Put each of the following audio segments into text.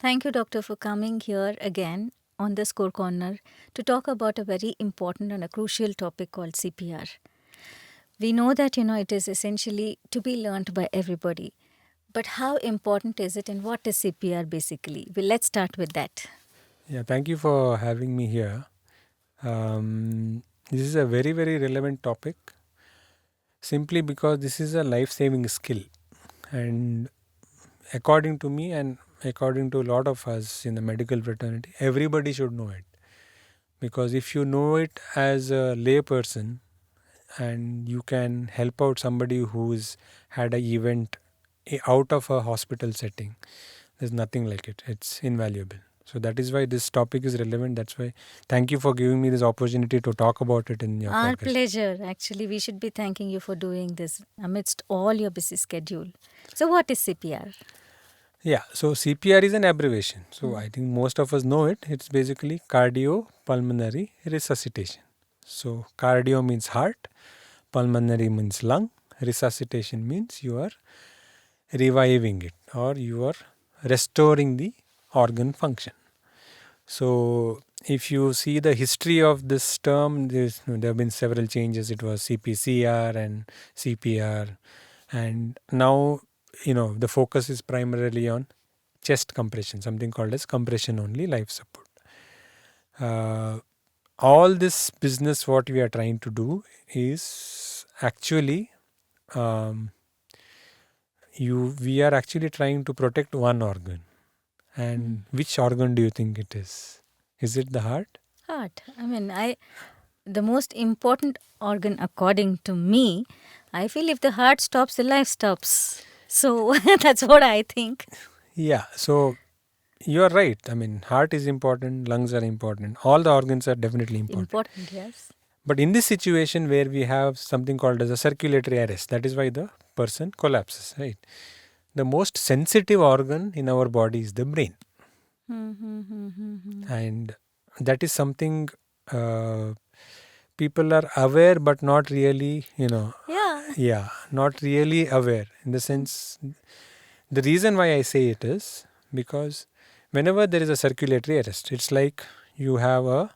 Thank you, Doctor, for coming here again on the Score Corner to talk about a very important and a crucial topic called CPR. We know that, it is essentially to be learnt by everybody. But how important is it and what is CPR basically? Well, let's start with that. Yeah, thank you for having me here. This is a very, very relevant topic simply because this is a life saving skill. And according to me and according to a lot of us in the medical fraternity, everybody should know it. Because if you know it as a lay person and you can help out somebody who's had an event out of a hospital setting, there's nothing like it. It's invaluable. So that is why this topic is relevant. That's why thank you for giving me this opportunity to talk about it in your Our podcast. pleasure. Actually, we should be thanking you for doing this amidst all your busy schedule. So, what is CPR? Yeah, so CPR is an abbreviation. So I think most of us know it. It's basically cardiopulmonary resuscitation. So cardio means heart, pulmonary means lung, resuscitation means you are reviving it or you are restoring the organ function. So if you see the history of this term, there have been several changes. It was CPCR and CPR, and now the focus is primarily on chest compression, something called as compression only life support. All this business, what we are trying to do is actually we are actually trying to protect one organ. And which organ do you think it is? Is it the heart? Heart. The most important organ according to me, I feel if the heart stops, the life stops. So that's what I think. Yeah, so you are right. Heart is important, lungs are important. All the organs are definitely important. Important, yes. But in this situation where we have something called as a circulatory arrest, that is why the person collapses, right? The most sensitive organ in our body is the brain. And that is something people are aware but not really, not really aware. In the sense, the reason why I say it is because whenever there is a circulatory arrest, it's like you have a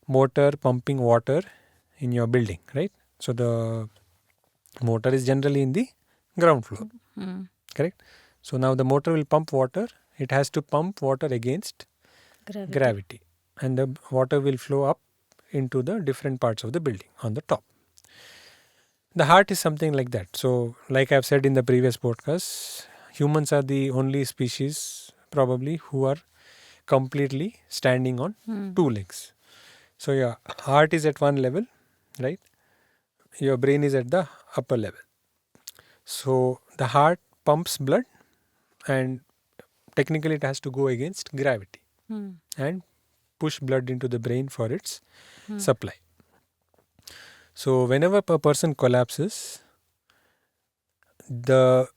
motor pumping water in your building, right? So the motor is generally in the ground floor, correct? So now the motor will pump water. It has to pump water against gravity, and the water will flow up into the different parts of the building on the top. The heart is something like that. So like I've said in the previous podcast, humans are the only species probably who are completely standing on two legs. So your heart is at one level, right? Your brain is at the upper level. So the heart pumps blood and technically it has to go against gravity and push blood into the brain for its supply. So whenever a person collapses, the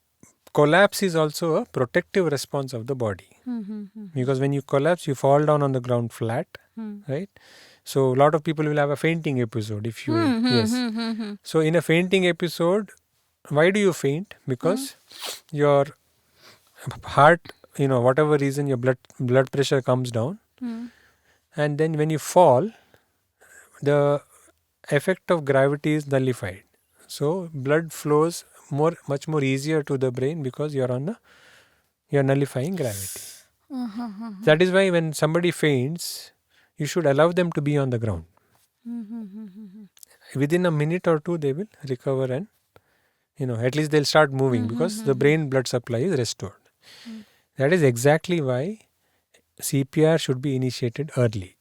collapse is also a protective response of the body. Because when you collapse, you fall down on the ground flat, right? So a lot of people will have a fainting episode if you yes. So in a fainting episode, why do you faint? Because your heart, whatever reason, your blood pressure comes down, and then when you fall, the effect of gravity is nullified. So blood flows much more easier to the brain because you're nullifying gravity. That is why when somebody faints, you should allow them to be on the ground. Within a minute or two, they will recover and at least they'll start moving because the brain blood supply is restored. That is exactly why CPR should be initiated early,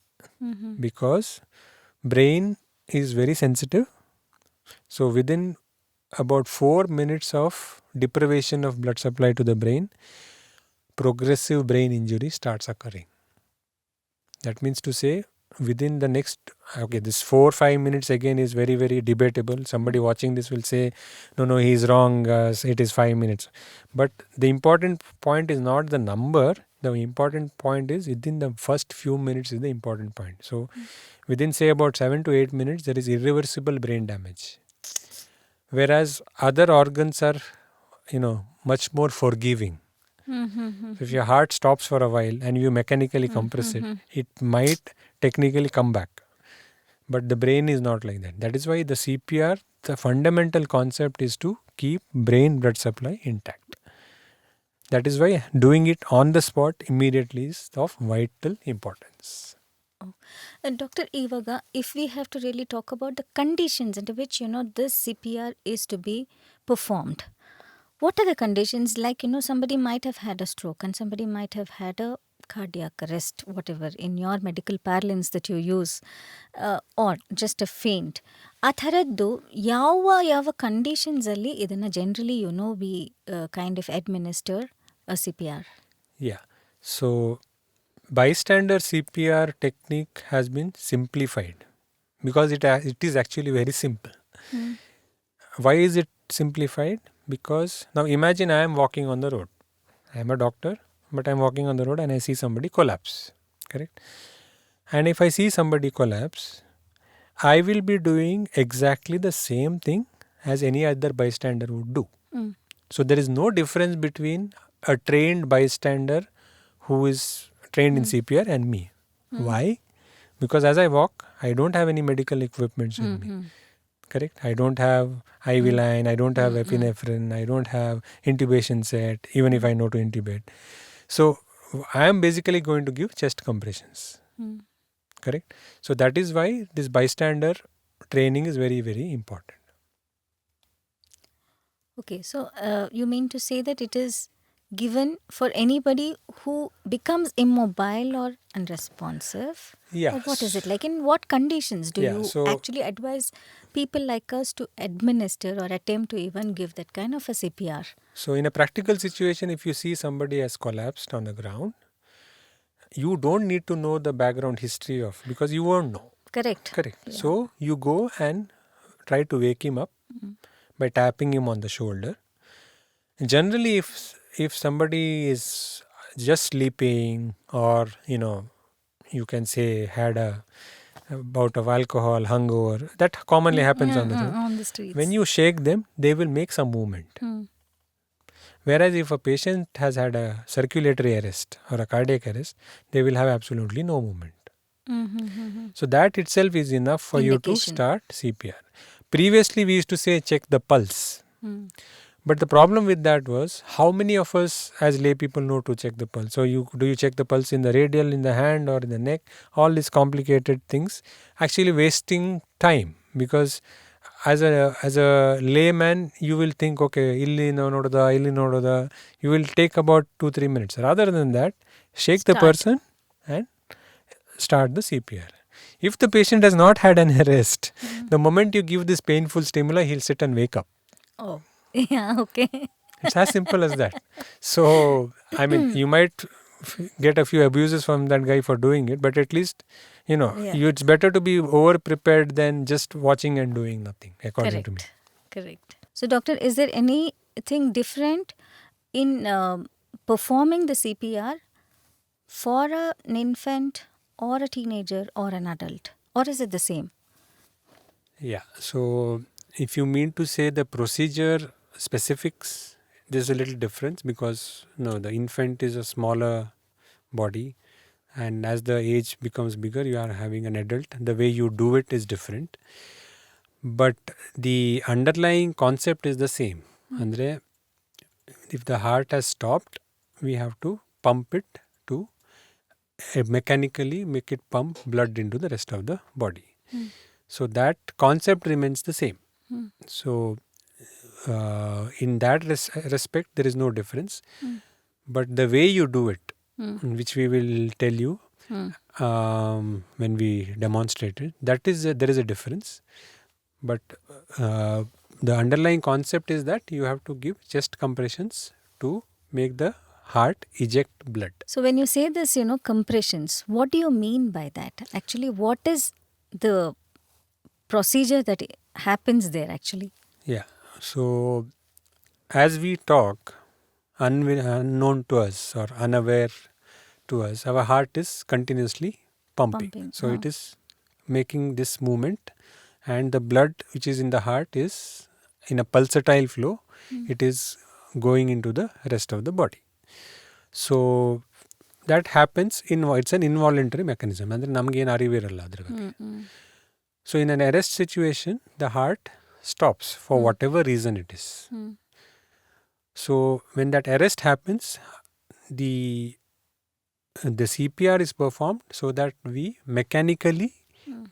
because brain is very sensitive. So within about 4 minutes of deprivation of blood supply to the brain, progressive brain injury starts occurring. That means to say within the next, this 4-5 minutes again is very, very debatable. Somebody watching this will say, no, he is wrong, it is 5 minutes. But the important point is not the number. The important point is within the first few minutes is the important point. So within say about 7 to 8 minutes, there is irreversible brain damage. Whereas other organs are, much more forgiving. So if your heart stops for a while and you mechanically compress it, it might technically come back. But the brain is not like that. That is why the CPR, the fundamental concept is to keep brain blood supply intact. That is why doing it on the spot immediately is of vital importance. Dr. Ivaga, if we have to really talk about the conditions under which, this CPR is to be performed, what are the conditions? Like, somebody might have had a stroke and somebody might have had a cardiac arrest, whatever, in your medical parlance that you use, or just a faint. ಆ ಥರದ್ದು ಯಾವ ಕಂಡೀಷನ್ಸಲ್ಲಿ ಇದನ್ನು generally V kind of administer CPR? Yeah. So bystander CPR technique has been simplified because it is actually very simple. Why is it simplified? Because now imagine I am walking on the road. I am a doctor, but I am walking on the road and I see somebody collapse. Correct? And if I see somebody collapse, I will be doing exactly the same thing as any other bystander would do. So there is no difference between a trained bystander who is trained in CPR and me. Why? Because as I walk, I don't have any medical equipment with me. Correct? I don't have IV line, I don't have epinephrine, I don't have intubation set, even if I know to intubate. So I am basically going to give chest compressions. Correct? So that is why this bystander training is very, very important. Okay, so you mean to say that it is given for anybody who becomes immobile or unresponsive? Yeah. Or what is it like? In what conditions do you actually advise people like us to administer or attempt to even give that kind of a CPR? So in a practical situation, if you see somebody has collapsed on the ground, you don't need to know the background history of, because you won't know. Correct. Yeah. So you go and try to wake him up by tapping him on the shoulder. Generally, if somebody is just sleeping or, you can say had a bout of alcohol, hangover, that commonly happens on the road. On the streets. When you shake them, they will make some movement. Whereas if a patient has had a circulatory arrest or a cardiac arrest, they will have absolutely no movement. So that itself is enough for you to start CPR. Previously, we used to say check the pulse. But the problem with that was, how many of us as lay people know to check the pulse? So do you check the pulse in the radial, in the hand or in the neck? All these complicated things actually wasting time, because as a layman you will think, okay, illi nododa, you will take about 2-3 minutes. Rather than that, shake the person and start the CPR. If the patient has not had an arrest, the moment you give this painful stimuli, he'll sit and wake up. Oh, yeah, okay. It's as simple as that. So, I mean, you might get a few abuses from that guy for doing it, but at least, it's better to be over prepared than just watching and doing nothing, according to me. Correct. So, doctor, is there anything different in performing the CPR for an infant or a teenager or an adult, or is it the same? Yeah. So if you mean to say the procedure specifics, there's a little difference, because the infant is a smaller body, and as the age becomes bigger, you are having an adult. The way you do it is different, but the underlying concept is the same. Andre, if the heart has stopped, we have to pump it to mechanically make it pump blood into the rest of the body. So that concept remains the same. So in that respect, there is no difference. But the way you do it, which we will tell you when we demonstrate it, there is a difference. But the underlying concept is that you have to give chest compressions to make the heart eject blood. So when you say this, compressions, what do you mean by that? Actually, what is the procedure that happens there actually? Yeah. So as we talk, unknown to us or unaware to us, our heart is continuously pumping. So it is making this movement, and the blood which is in the heart is in a pulsatile flow. It is going into the rest of the body. So that happens, it's an involuntary mechanism. ಅಂದರೆ ನಮಗೇನು ಅರಿವಿರಲ್ಲ ಅದ್ರ ಬಗ್ಗೆ. So in an arrest situation, the heart stops for whatever reason it is. So when that arrest happens, the CPR is performed so that we mechanically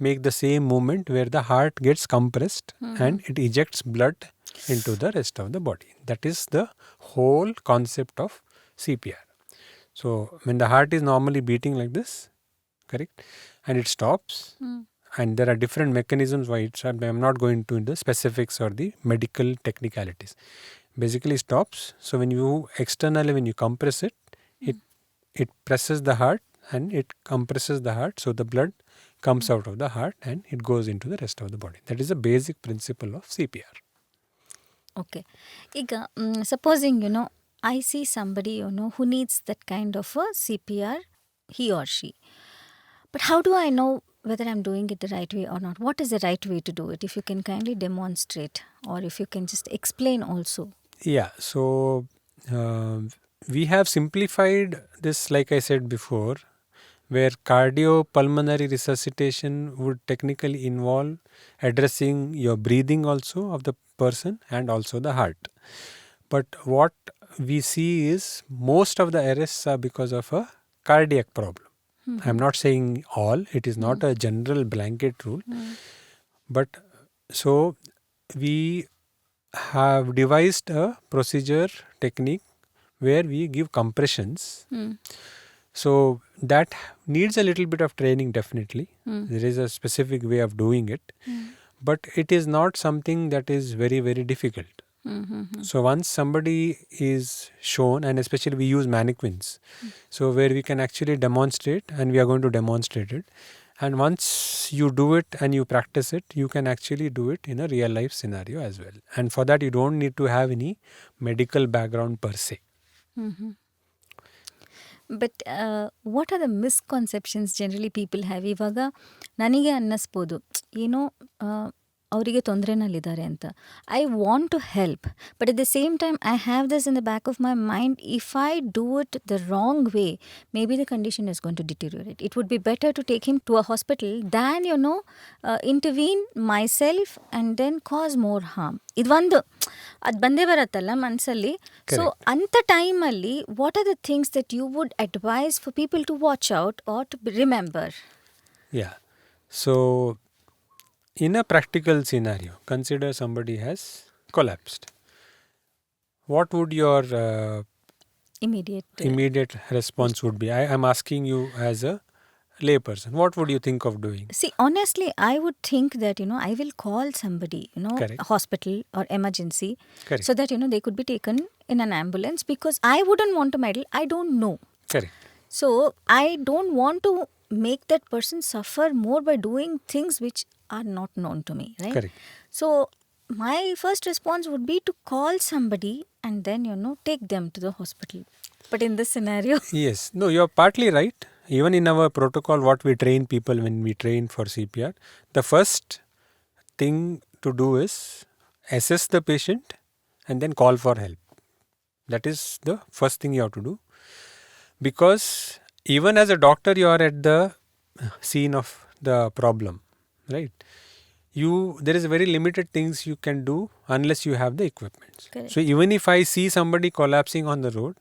make the same movement where the heart gets compressed and it ejects blood into the rest of the body. That is the whole concept of CPR. So when the heart is normally beating like this, correct, and it stops, and there are different mechanisms why it stops. I am not going into the specifics or the medical technicalities. Basically stops. So when you externally, when you compress it, it presses the heart and it compresses the heart, so the blood comes out of the heart and it goes into the rest of the body. That is the basic principle of CPR. Okay. Iga, supposing, I see somebody, who needs that kind of a CPR, he or she. But how do I know whether I'm doing it the right way or not? What is the right way to do it? If you can kindly demonstrate, or if you can just explain also. Yeah, so we have simplified this, like I said before, where cardiopulmonary resuscitation would technically involve addressing your breathing also of the person and also the heart. But what we see is most of the arrests are because of a cardiac problem. I'm not saying all, it is not a general blanket rule. But so we have devised a procedure technique where we give compressions. So that needs a little bit of training, definitely. There is a specific way of doing it. But it is not something that is very, very difficult. So once somebody is shown, and especially we use mannequins, so where we can actually demonstrate, and we are going to demonstrate it. And once you do it and you practice it, you can actually do it in a real life scenario as well. And for that, you don't need to have any medical background per se. But what are the misconceptions generally people have? ಇವಾಗ ನನಗೆ ಅನ್ನಿಸ್ಬೋದು, ಅವರಿಗೆ ತೊಂದರೆನಲ್ಲಿದ್ದಾರೆ ಅಂತ. I want to help, but at the same time I have this in the back of my mind, if I do it the wrong way, maybe the condition is going to deteriorate. It would be better to take him to a hospital than intervene myself and then cause more harm. ಇದು ಬಂದೇ ಬರುತ್ತಲ್ಲ ಮನಸ್ಸಲ್ಲಿ. So ಅಂಥ ಟೈಮಲ್ಲಿ what are the things that you wood advice for people to watch out or to remember? Yeah. So in a practical scenario, consider somebody has collapsed. What would your immediate response would be? I am asking you as a layperson. What would you think of doing? See, honestly, I would think that, I will call somebody, hospital or emergency. Correct. So that, they could be taken in an ambulance, because I wouldn't want to meddle. I don't know. Correct. So I don't want to make that person suffer more by doing things which are not known to me, right? Correct. So my first response would be to call somebody and then, take them to the hospital. But in this scenario... Yes. No, you are partly right. Even in our protocol, what we train people when we train for CPR, the first thing to do is assess the patient and then call for help. That is the first thing you have to do. Because even as a doctor, you are at the scene of the problem, right? There is very limited things you can do unless you have the equipment. Correct. So even if I see somebody collapsing on the road,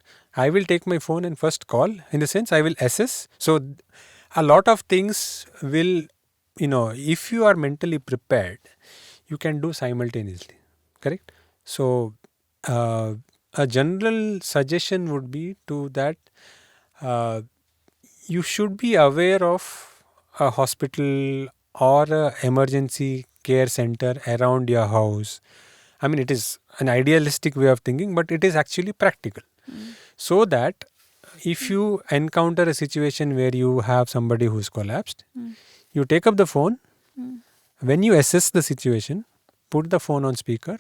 I will take my phone and first call. In the sense, I will assess. So a lot of things will, if you are mentally prepared, you can do simultaneously. Correct? So a general suggestion would be to that you should be aware of a hospital or a emergency care center around your house. I mean, it is an idealistic way of thinking, but it is actually practical. So that if you encounter a situation where you have somebody who's collapsed, you take up the phone. When you assess the situation, put the phone on speaker,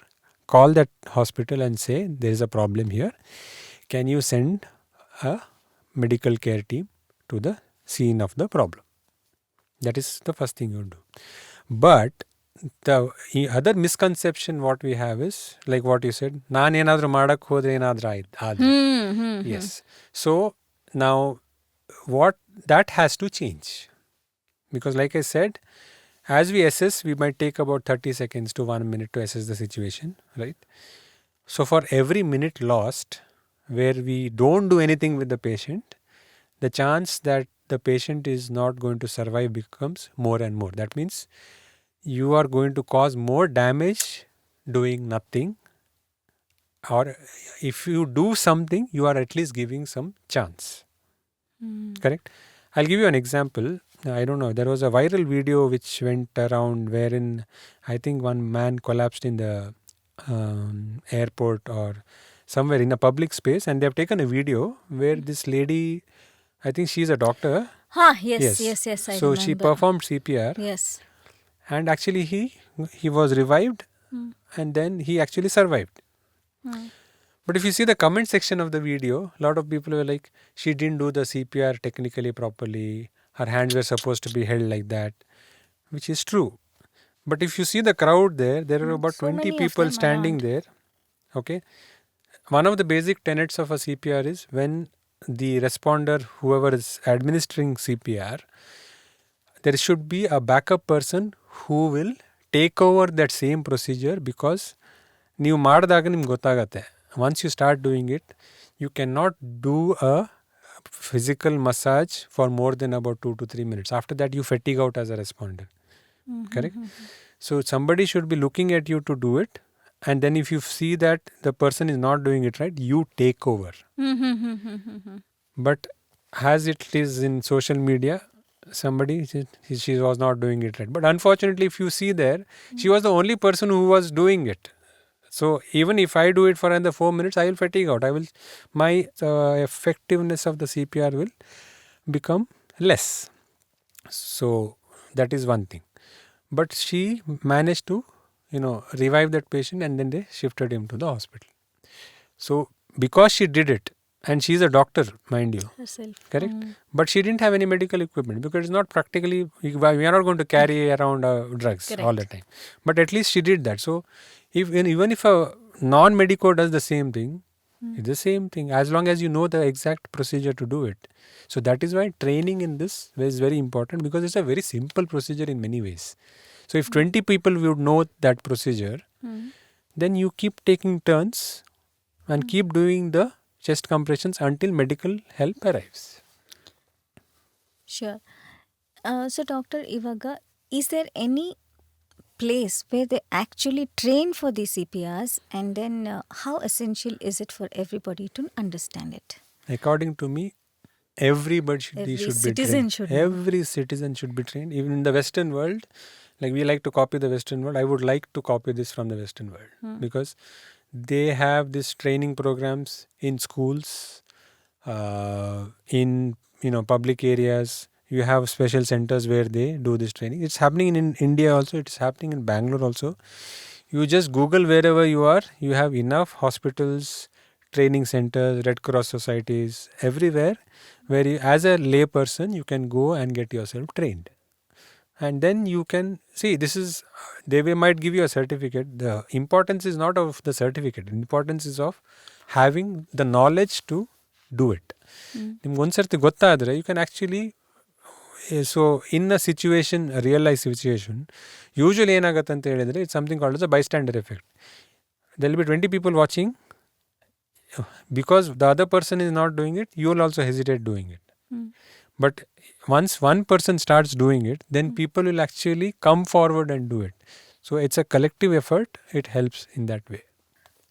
call that hospital and say, there is a problem here. Can you send a medical care team to the scene of the problem? That is the first thing you do. But the other misconception what we have is, like what you said, naan enadru madak hodre enadru aadre. Yes. So now what that has to change, because like I said, as we assess, we might take about 30 seconds to 1 minute to assess the situation, right? So for every minute lost where we don't do anything with the patient, the chance that the patient is not going to survive becomes more and more. That means you are going to cause more damage doing nothing, or if you do something, you are at least giving some chance. Correct? I'll give you an example. I don't know, there was a viral video which went around wherein I think one man collapsed in the airport or somewhere in a public space, and they have taken a video where this lady, I think she's a doctor. Yes, I so remember. she performed CPR. Yes. And actually he was revived and then he actually survived. But if you see the comment section of the video, a lot of people were like, she didn't do the CPR technically properly. Her hands were supposed to be held like that, which is true. But if you see the crowd there are about So 20 many of people them standing around. there. Okay. One of the basic tenets of a CPR is when the responder, whoever is administering CPR, there should be a backup person who will take over that same procedure, because ನೀವು ಮಾಡಿದಾಗ ನಿಮ್ಗೆ ಗೊತ್ತಾಗತ್ತೆ. Once you start doing it, you cannot do a physical massage for more than about 2 to 3 minutes. After that, you fatigue out as a responder. Correct? So somebody should be looking at you to do it. And then if you see that the person is not doing it right, you take over. But as it is in social media, somebody, she was not doing it right. But unfortunately, if you see there, she was the only person who was doing it. So even if I do it for another 4 minutes, I will fatigue out. My effectiveness of the CPR will become less. So that is one thing. But she managed to, revive that patient, and then they shifted him to the hospital. So because she did it, and she is a doctor, mind you, Herself. correct? But she didn't have any medical equipment, because it's not practically, we are not going to carry around drugs all the time. But at least she did that. So even if a non-medico does the same thing, it's the same thing, as long as you know the exact procedure to do it. So that is why training in this is very important, because it's a very simple procedure in many ways. So if 20 people would know that procedure, then you keep taking turns and keep doing the chest compressions until medical help arrives. Sure. So Dr. Ivaga, is there any place where they actually train for the CPRs, and then how essential is it for everybody to understand it? According to me, everybody should be trained. Every citizen should be trained. Even in the Western world, like we like to copy the Western world, I would like to copy this from the Western world, because they have these training programs in schools, in public areas. You have special centers where they do this training. It's happening in India also. It's happening in Bangalore also. You just Google wherever you are. You have enough hospitals, training centers, Red Cross societies, everywhere, where you, as a lay person, you can go and get yourself trained. And then you can see, they might give you a certificate. The importance is not of the certificate. The importance is of having the knowledge to do it. ನಿಮ್ಗೆ ಒಂದ್ಸರ್ತಿ ಗೊತ್ತಾದರೆ you can actually, so in a situation, a real life situation, usually ಏನಾಗುತ್ತೆ ಅಂತ ಹೇಳಿದ್ರೆ, it's something called as a bystander effect. There will be 20 people watching. Because the other person is not doing it, you will also hesitate doing it. But once one person starts doing it, then people will actually come forward and do it. So it's a collective effort. It helps in that way.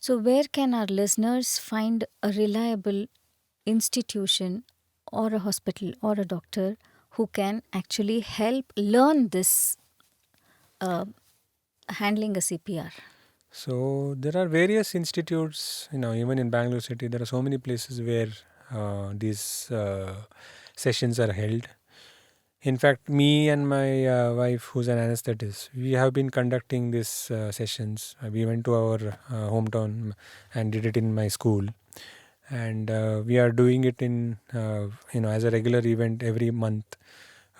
So where can our listeners find a reliable institution or a hospital or a doctor who can actually help learn this handling a CPR? So there are various institutes, even in Bangalore city, there are so many places where these sessions are held. In fact, me and my wife, who's an anesthetist, we have been conducting these sessions. We went to our hometown and did it in my school. And we are doing it in, as a regular event every month.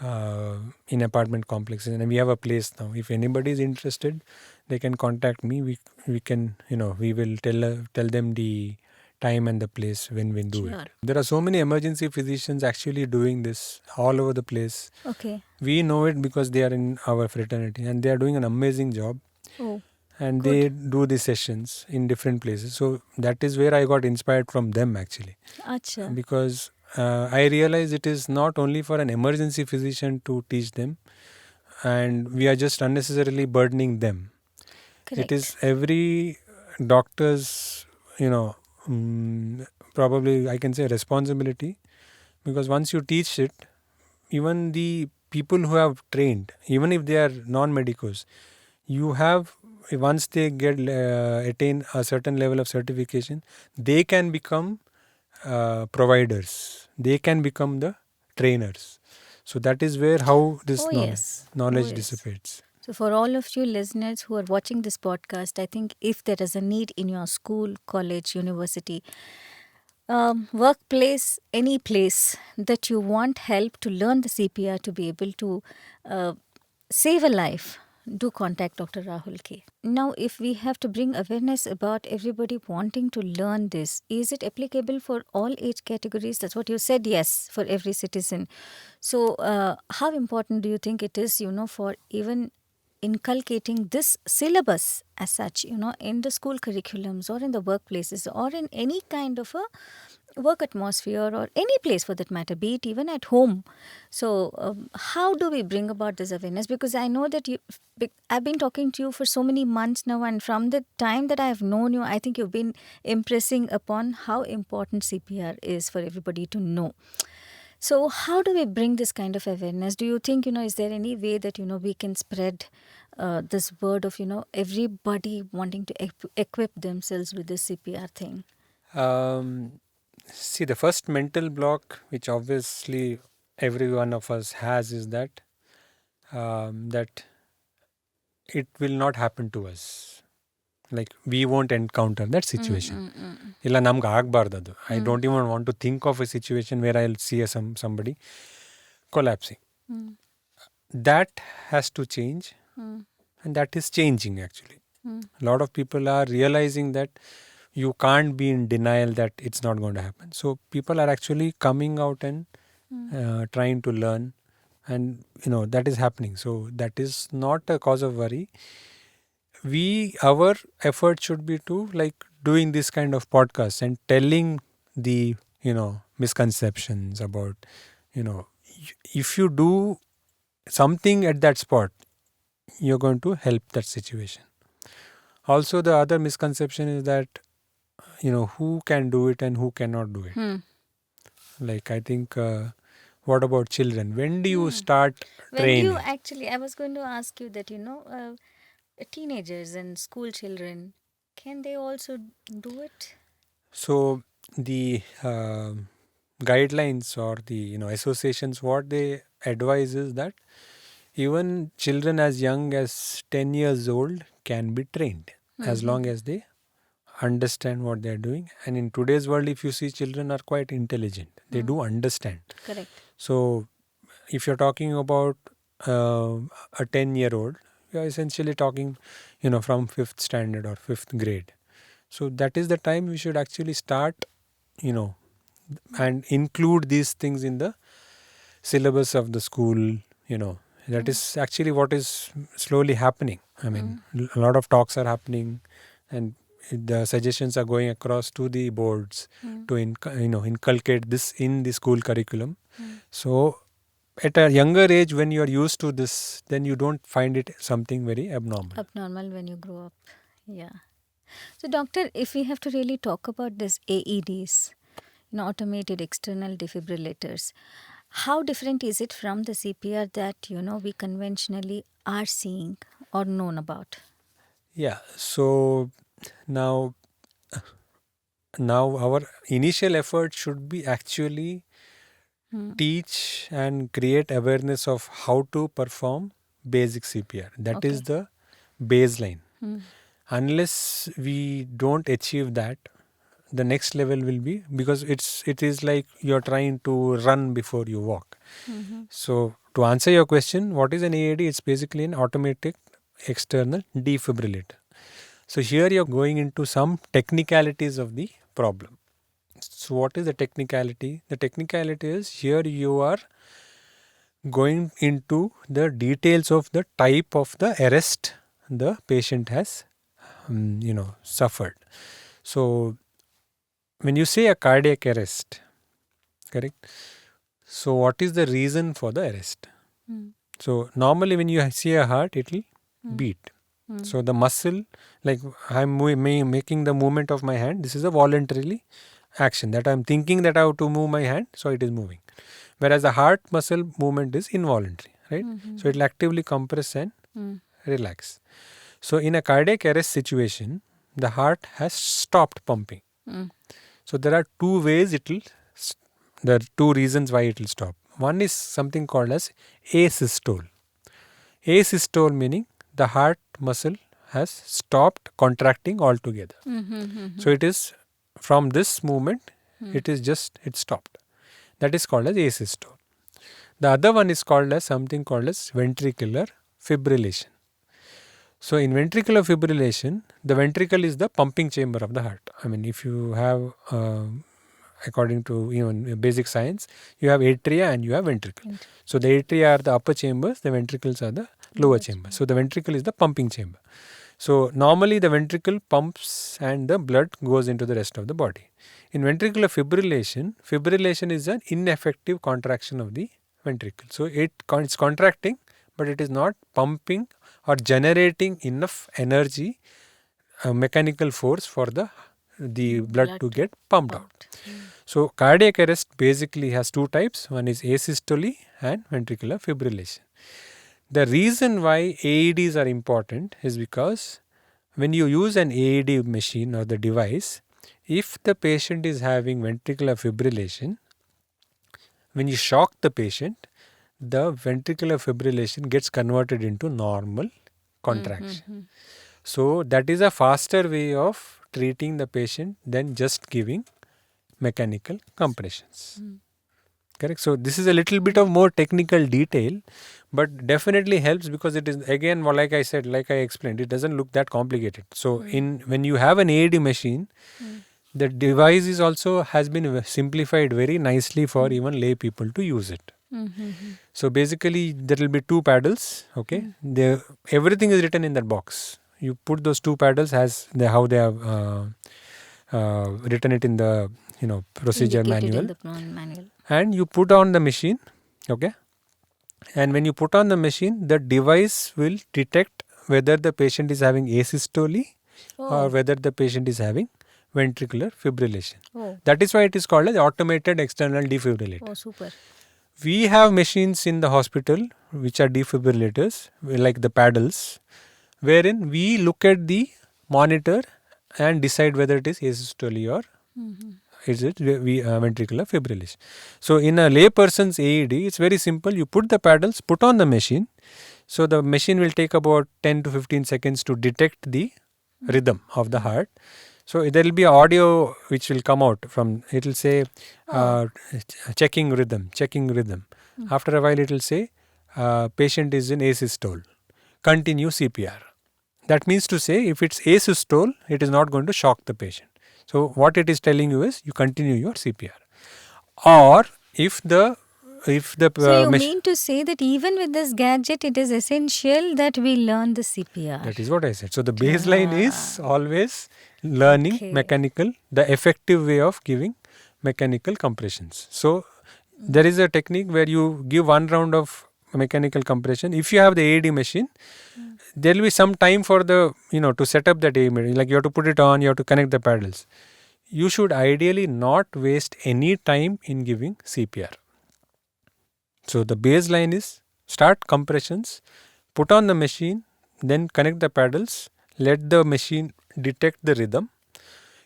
in apartment complexes, and we have a place now. If anybody is interested, they can contact me. We can, we will tell them the time and the place when we do it. There are so many emergency physicians actually doing this all over the place. Okay. We know it because they are in our fraternity, and they are doing an amazing job. Oh, and good. They do these sessions in different places. So that is where I got inspired from them actually. Achha. Because I realize it is not only for an emergency physician to teach them, and we are just unnecessarily burdening them. Correct. It is every doctor's, probably I can say responsibility, because once you teach it, even the people who have trained, even if they are non-medicos, you have, once they get attain a certain level of certification, they can become providers. They can become the trainers. So that is where how this knowledge dissipates. So for all of you listeners who are watching this podcast, I think if there is a need in your school, college, university, workplace, any place that you want help to learn the CPR to be able to save a life, do contact Dr. Rahul K. Now, if we have to bring awareness about everybody wanting to learn this, is it applicable for all age categories? That's what you said, yes, for every citizen. So, how important do you think it is, for even inculcating this syllabus as such, in the school curriculums or in the workplaces or in any kind of a work atmosphere or any place for that matter, be it even at home? So how do we bring about this awareness? Because I know that I've been talking to you for so many months now, and from the time that I have known you, I think you've been impressing upon how important CPR is for everybody to know. So how do we bring this kind of awareness? Do you think, is there any way that, we can spread this word of, everybody wanting to equip themselves with this CPR thing? See, the first mental block, which obviously every one of us has, is that that it will not happen to us. Like, we won't encounter that situation. Illa namge aagbaardadu. I don't even want to think of a situation where I'll see somebody collapsing. That has to change, and that is changing actually. A lot of people are realizing that you can't be in denial that it's not going to happen. So people are actually coming out and trying to learn, and that is happening. So that is not a cause of worry. Our effort should be to doing this kind of podcasts and telling the misconceptions about, if you do something at that spot, you're going to help that situation. Also, the other misconception is that who can do it and who cannot do it. Like, I think, what about children? When do you start training? When do you actually, I was going to ask you that, teenagers and school children, can they also do it? So the guidelines or the associations, what they advise is that even children as young as 10 years old can be trained, as long as they understand what they are doing. And in today's world, if you see, children are quite intelligent. They do understand. Correct. So if you're talking about a 10-year-old, you're essentially talking from 5th standard or 5th grade. So that is the time we should actually start and include these things in the syllabus of the school. That is actually what is slowly happening. I mean, a lot of talks are happening, and the suggestions are going across to the boards to inculcate this in the school curriculum. So at a younger age, when you are used to this, then you don't find it something very abnormal. Abnormal when you grow up. Yeah. So, doctor, if we have to really talk about this AEDs, automated external defibrillators, how different is it from the CPR that we conventionally are seeing or known about? Yeah. So now our initial effort should be actually teach and create awareness of how to perform basic CPR. That is the baseline. Unless we don't achieve that, the next level will be, because it is like you're trying to run before you walk. So to answer your question, what is an AED? It's basically an automatic external defibrillator. So here you're going into some technicalities of the problem. So what is the technicality? The technicality is here you are going into the details of the type of the arrest the patient has suffered. So when you say a cardiac arrest, correct? So what is the reason for the arrest? So normally when you see a heart, it will beat. So the muscle, like I'm making the movement of my hand, this is a voluntarily action that I'm thinking that I have to move my hand, so it is moving. Whereas the heart muscle movement is involuntary, right? So it will actively compress and relax. So in a cardiac arrest situation, the heart has stopped pumping. So there are two ways there are two reasons why it will stop. One is something called as asystole. Asystole meaning the heart muscle has stopped contracting altogether. So it is from this movement, it stopped. That is called as asystole. The other one is called as something called as ventricular fibrillation. So in ventricular fibrillation, the ventricle is the pumping chamber of the heart. I mean, if you have, according to even basic science, you have atria and you have ventricle. So the atria are the upper chambers, the ventricles are the lower chambers. So the ventricle is the pumping chamber. So normally the ventricle pumps and the blood goes into the rest of the body. In ventricular fibrillation is an ineffective contraction of the ventricle. So it's contracting, but it is not pumping or generating enough energy, mechanical force for the blood to get pumped out. So cardiac arrest basically has two types. One is asystole and ventricular fibrillation. The reason why AEDs are important is because when you use an AED machine or the device, if the patient is having ventricular fibrillation, when you shock the patient, the ventricular fibrillation gets converted into normal contraction. So that is a faster way of treating the patient than just giving mechanical compressions. Correct. So this is a little bit of more technical detail, but definitely helps because it is, again, like I said, like I explained, it doesn't look that complicated. So when you have an AED machine, the device is also has been simplified very nicely for even lay people to use it. So basically there will be two paddles. Okay, everything is written in that box. You put those two paddles as how they have written it in the procedure manual. And you put on the machine. Okay, and when you put on the machine, the device will detect whether the patient is having asystole or whether the patient is having ventricular fibrillation. That is why it is called as automated external defibrillator. Super. We have machines in the hospital which are defibrillators, like the paddles, wherein we look at the monitor and decide whether it is asystole or is it ventricular fibrillation. So in a lay person's AED, it's very simple. You put the paddles, put on the machine. So the machine will take about 10 to 15 seconds to detect the rhythm of the heart. So there will be audio which will come out from, it will say checking rhythm. After a while it will say patient is in asystole. Continue CPR. That means to say if it's asystole, it is not going to shock the patient. So what it is telling you is you continue your CPR. Or if the so you mean to say that even with this gadget, it is essential that we learn the CPR. That is what I said. So the baseline is always learning mechanical, the effective way of giving mechanical compressions. So there is a technique where you give one round of mechanical compression. If you have the AED machine, there will be some time for the, to set up that AED machine. Like you have to put it on, you have to connect the paddles. You should ideally not waste any time in giving CPR. So the baseline is start compressions, put on the machine, then connect the paddles, let the machine detect the rhythm.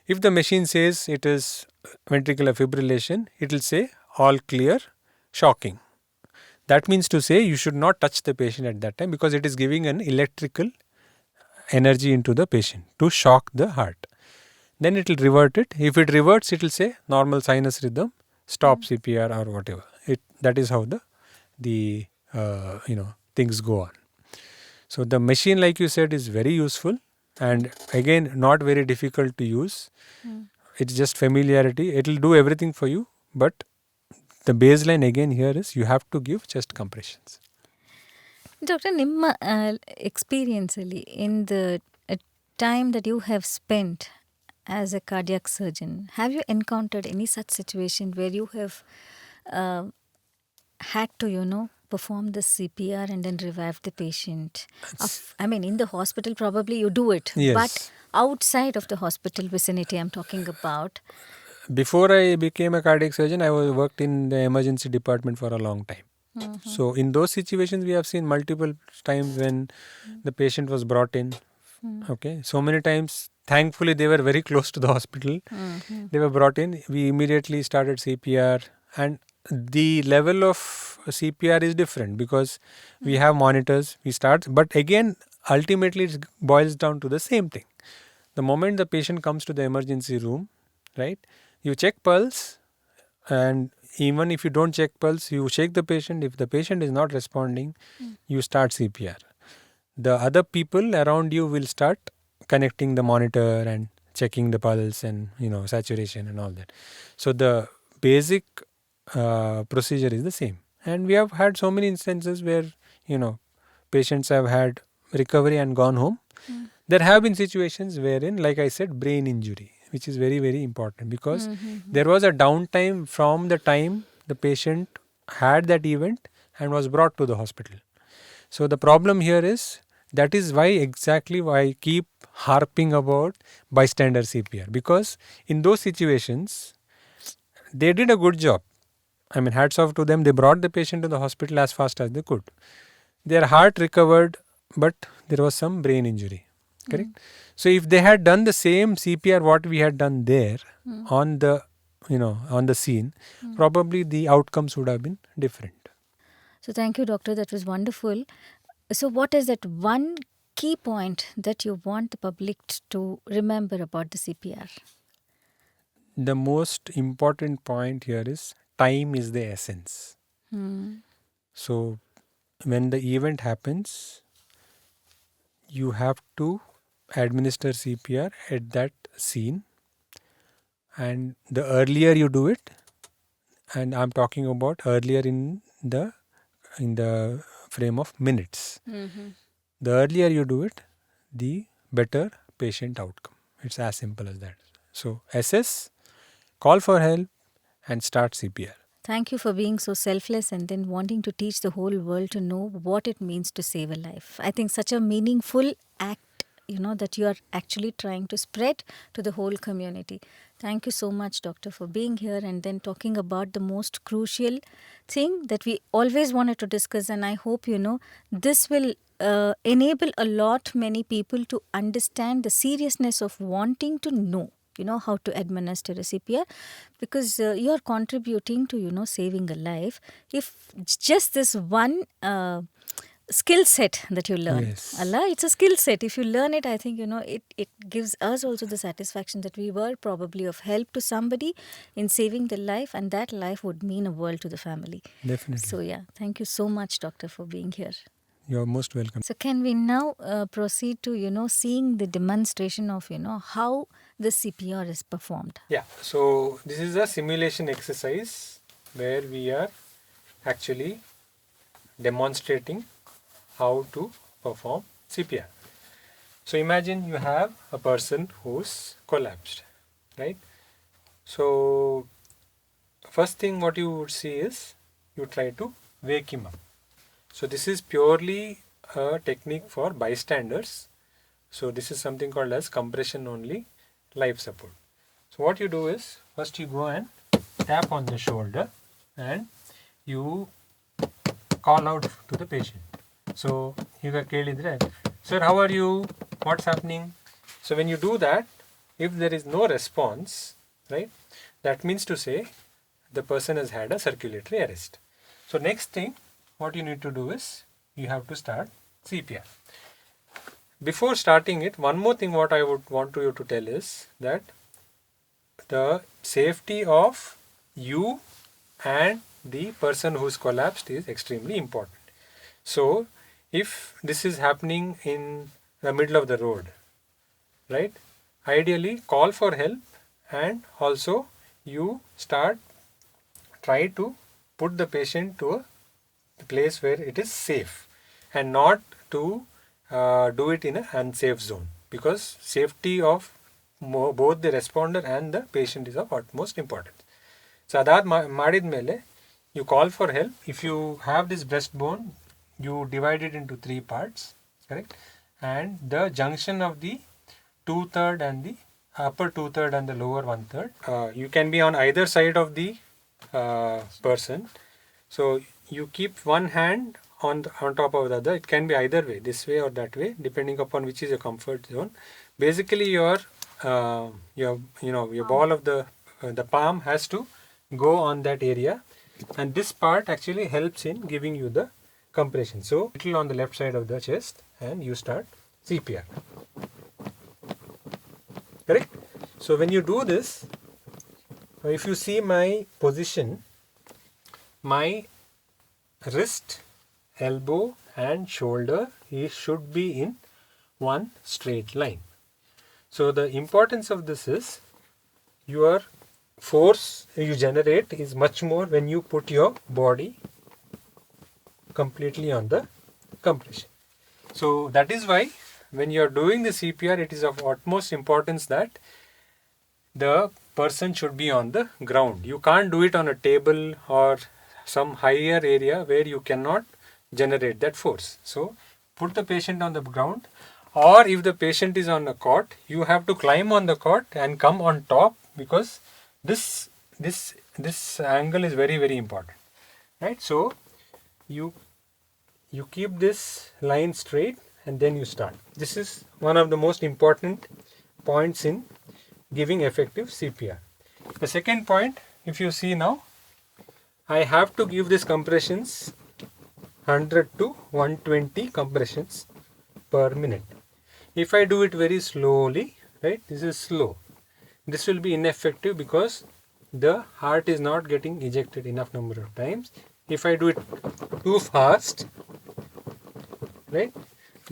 If the machine says it is ventricular fibrillation, it will say all clear, shocking. That means to say you should not touch the patient at that time because it is giving an electrical energy into the patient to shock the heart. Then it will revert it. If it reverts, it will say normal sinus rhythm, stop CPR or whatever. That is how the things go on. So the machine, like you said, is very useful and again not very difficult to use. It's just familiarity. It will do everything for you, but the baseline again here is you have to give chest compressions. Dr. Nimma, experientially, in the time that you have spent as a cardiac surgeon, have you encountered any such situation where you have had to, perform the CPR and then revive the patient? In the hospital, probably you do it, Yes. but outside of the hospital vicinity, I'm talking about. Before I became a cardiac surgeon, I worked in the emergency department for a long time. So in those situations, we have seen multiple times when the patient was brought in. Okay, so many times, thankfully, they were very close to the hospital. They were brought in. We immediately started CPR, and the level of CPR is different because we have monitors. We start, but again, ultimately, it boils down to the same thing. The moment the patient comes to the emergency room, right? You check pulse, and even if you don't check pulse, you shake the patient. If the patient is not responding, you start CPR. The other people around you will start connecting the monitor and checking the pulse and saturation and all that. So the basic procedure is the same. And we have had so many instances where patients have had recovery and gone home. There have been situations wherein, like I said, brain injury, which is very, very important because there was a downtime from the time the patient had that event and was brought to the hospital. So the problem here is, that is why I keep harping about bystander CPR, because in those situations, they did a good job. Hats off to them. They brought the patient to the hospital as fast as they could. Their heart recovered, but there was some brain injury. Correct? So if they had done the same CPR what we had done there on the scene, probably the outcomes would have been different. So thank you, doctor. That was wonderful. So what is that one key point that you want the public to remember about the CPR? The most important point here is time is the essence. So when the event happens, you have to administer CPR at that scene, and the earlier you do it, and I'm talking about earlier in the frame of minutes. The earlier you do it, the better patient outcome. It's as simple as that. So assess, call for help, and start CPR. Thank you for being so selfless and then wanting to teach the whole world to know what it means to save a life. I think such a meaningful act, that you are actually trying to spread to the whole community. Thank you so much, doctor, for being here and then talking about the most crucial thing that we always wanted to discuss. And I hope, this will enable many people to understand the seriousness of wanting to know how to administer a CPR, because you are contributing to saving a life. If just this one skill set that you learn, Yes. Allah, it's a skill set. If you learn it, I think it gives us also the satisfaction that we were probably of help to somebody in saving the life, and that life would mean a world to the family. Definitely. So yeah, thank you so much, doctor, for being here. You're most welcome. So can we now proceed to seeing the demonstration of how the CPR is performed? Yeah. So this is a simulation exercise where we are actually demonstrating how to perform CPR. So imagine you have a person who's collapsed, right? So first thing what you would see is you try to wake him up. So this is purely a technique for bystanders. So this is something called as compression only life support. So what you do is, first you go and tap on the shoulder and you call out to the patient. So you can ಕೇಳಿದ್ರೆ, sir, how are you? What's happening? So when you do that, if there is no response, right, that means to say the person has had a circulatory arrest. So next thing, what you need to do is you have to start CPR. Before starting it, one more thing what I would want you to tell is that the safety of you and the person who's collapsed is extremely important. So if this is happening in the middle of the road, right, ideally call for help, and also you try to put the patient to a place where it is safe, and not to do it in an unsafe zone, because safety of both the responder and the patient is of utmost importance. So ಅದಾದ ಮಾಡಿದ್ಮೇಲೆ you call for help. If you have this breastbone, you divide it into 3 parts, correct? And the junction of the 2/3 and the upper 2/3 and the lower 1/3, you can be on either side of the person. So you keep one hand on top of the other. It can be either way, this way or that way, depending upon which is your comfort zone. Basically your ball of the palm has to go on that area, and this part actually helps in giving you the compression. So little on the left side of the chest, and you start CPR, correct? So when you do this, if you see my position, my wrist, elbow and shoulder should be in one straight line. So the importance of this is, your force you generate is much more when you put your body completely on the compression. So that is why when you are doing the CPR, it is of utmost importance that the person should be on the ground. You can't do it on a table or some higher area where you cannot generate that force. So put the patient on the ground, or if the patient is on a cot, you have to climb on the cot and come on top, because this angle is very, very important, right? So you keep this line straight, and then you start. This is one of the most important points in giving effective CPR. The second point, if you see now, I have to give these compressions 100 to 120 compressions per minute. If I do it very slowly, right, this is slow, this will be ineffective because the heart is not getting ejected enough number of times. If I do it too fast, right,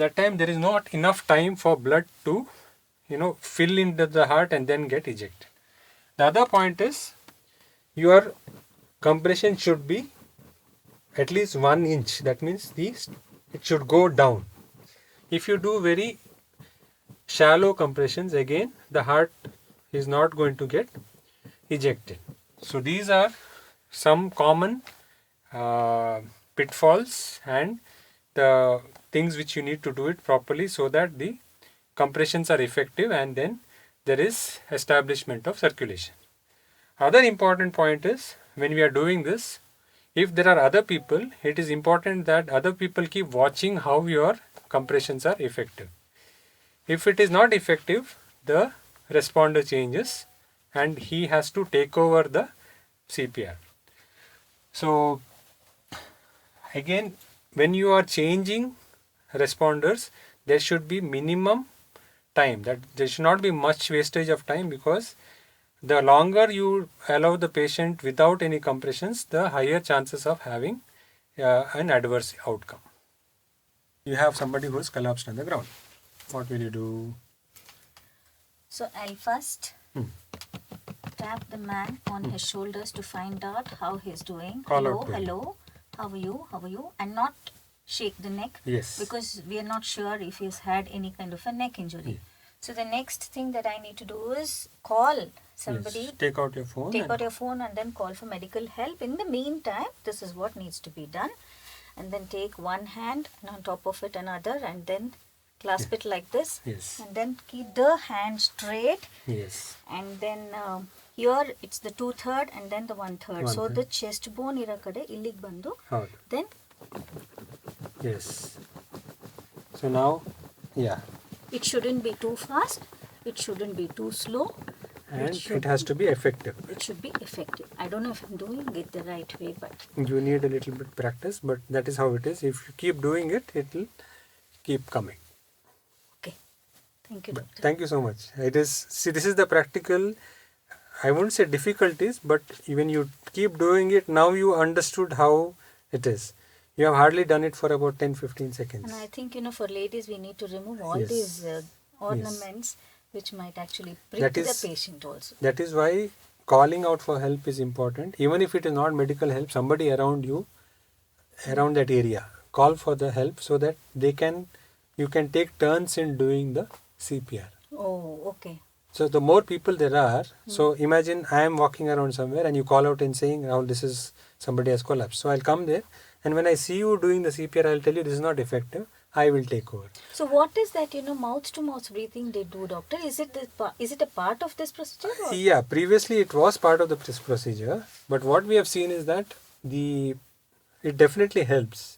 that time there is not enough time for blood to fill into the heart and then get ejected. The other point is, your compression should be at least 1 inch. That means it should go down. If you do very shallow compressions, again the heart is not going to get ejected. So these are some common pitfalls and the things which you need to do it properly, so that the compressions are effective and then there is establishment of circulation. Other important point is, when we are doing this, if there are other people, it is important that other people keep watching how your compressions are effective. If it is not effective, the responder changes and he has to take over the CPR. So again, when you are changing responders, there should be minimum time, that there should not be much wastage of time, because the longer you allow the patient without any compressions, the higher chances of having an adverse outcome. You have somebody who is collapsed on the ground. What will you do? So I'll first tap the man on his shoulders to find out how he's doing. Call hello, out to him. hello, how are you? And not shake the neck. Yes. Because we are not sure if he's had any kind of a neck injury. Yeah. So the next thing that I need to do is call somebody. Yes. Take out your phone. And then call for medical help. In the meantime, this is what needs to be done. And then take one hand and on top of it another, and then clasp it like this. Yes. And then keep the hand straight. Yes. And then here it's the 2/3 and then the 1/3. So the chest bone ira kade illig bandu. Then yes. So now, yeah. It shouldn't be too fast. It shouldn't be too slow. And it has to be effective. It should be effective. I don't know if I'm doing it the right way, but you need a little bit practice, but that is how it is. If you keep doing it, it will keep coming. Okay. Thank you, doctor. Thank you so much. This is the practical, I won't say difficulties, but when you keep doing it, now you understood how it is. You have hardly done it for about 10-15 seconds. And I think, for ladies, we need to remove all these ornaments which might actually prick the patient also. That is why calling out for help is important. Even if it is not medical help, somebody around you, around that area, call for the help so that you can take turns in doing the CPR. Oh, okay. So the more people there are, so imagine I am walking around somewhere and you call out and saying, Rahul, this is somebody has collapsed. So I'll come there, and when I see you doing the CPR, I'll tell you this is not effective. I will take over. So what is that, mouth to mouth breathing they do, doctor? Is it a part of this procedure? Or? Yeah, previously it was part of the procedure, but what we have seen is that it definitely helps.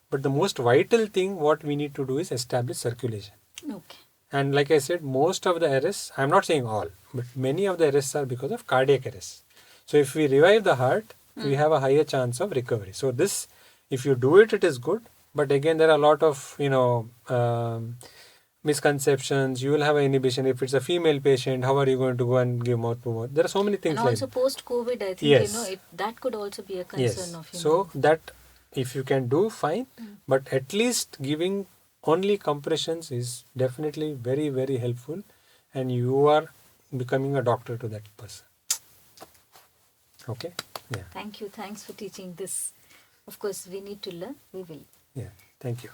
But the most vital thing what we need to do is establish circulation. Okay. And like I said, most of the arrests, I'm not saying all, but many of the arrests are because of cardiac arrest. So if we revive the heart, we have a higher chance of recovery. So this, if you do it, it is good. But again, there are a lot of, misconceptions. You will have an inhibition. If it's a female patient, how are you going to go and give mouth to mouth? There are so many things. And also post-COVID, I think, that could also be a concern of, So that, if you can do, fine. But at least giving only compressions is definitely very, very helpful. And you are becoming a doctor to that person. Okay? Yeah. Thank you. Thanks for teaching this. Of course, we need to learn. We will. Yeah. Thank you.